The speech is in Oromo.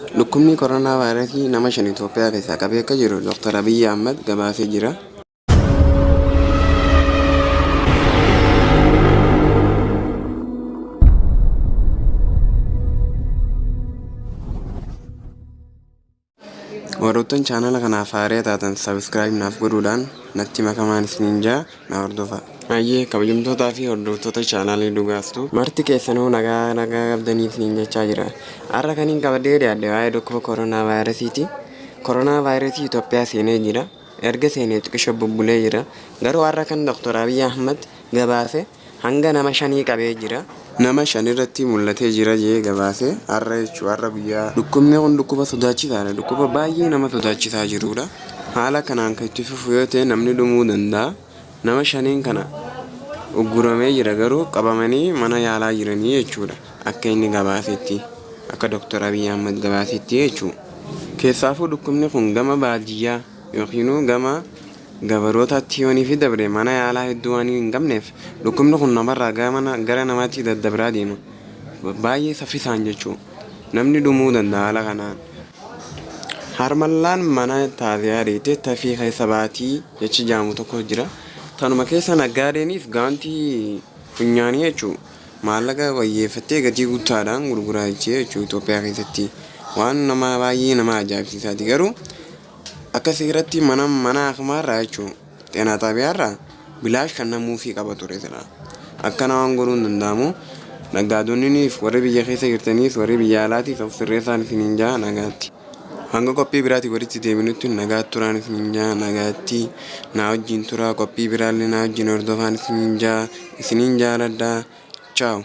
Dhukkubni koronaa vaayirasii nama 5 Itoophiyaa keessaa qabee akka jiru Dr. Abiy Ahmed gabaasee jira. Warroottan chaanala kanaaf haaraa taatan subscribe naaf godhuudhaan natti makamaan isiniin jaa na hordofaa. Ayyee kabajamtootaa fi hordoftoota chaanalii Dhugaastuu marti keessanuu nagaa qabdanii isiniin jechaa jira. Har'a kaniin qabadee dhiyaadhe waa'ee dhukkuba koronaa vaayirasiiti. Koronaa vaayirasii Itoophiyaa seenee jira. Erga seenee xiqqisho bubbulee jira. Garuu har'a kan Dr. Abiy Ahmed gabaase hanga nama 5 qabee jira. Nama 5 irratti mul'atee jira jee gabaase har'a jechuudha. Har'a guyyaa dhukkubni kun dhukkuba sodaachisaadha. Dhukkuba baay'ee nama sodaachisaa jirudha. Haala kanaan kan itti fufu yoo ta'e namni dhumuu danda'a. Nama 5 kana ugguramee jira garuu qabamanii mana yaalaa jiranii jechuudha. Akka inni gabaasetti akka Dr. Abiy Ahmed gabaasetti jechuudha. Keessaafuu dhukkubni kun gama baadiyyaa yookiin gama gabarootaatti yoonii fi dabre mana yaalaa hedduu waan hin qabneef dhukkubni kun namarraa gara namaatti daddabraa deema. Baay'ee saffisaan jechuudha. Namni dhumuu danda'a haala kanaan. Harmallaan mana taasisaa deetee tafii keessa baatii jechi jaamu tokko jira. Tanuma keessa naggaadeenis gaantii funyaanii jechuudha. Maallaqa wayyeeffattee gatii guttaadhaan gurguraa jechuudha Itoophiyaa keessatti. Waan nama baay'ee nama ajaa'ibsiisaati garuu akka seeratti mana akmaarraa jechuudha. Xeenaa xaabiyaarraa bilaash kan namuufii qaba ture sila. Akkana waan godhuun danda'amu naggaadonniif warri biyya keessa jirtaniis warri biyya alaatiif of sirreessaan isiniin jaa nagaatti. Hanga qophii biraatti walitti deebinutti nagaatti turaan isiniin jaa nagaatti na wajjin turaa qophii biraallee na wajjin hordofaan isiniin jaa isiniin jaaladhaa. Ciao.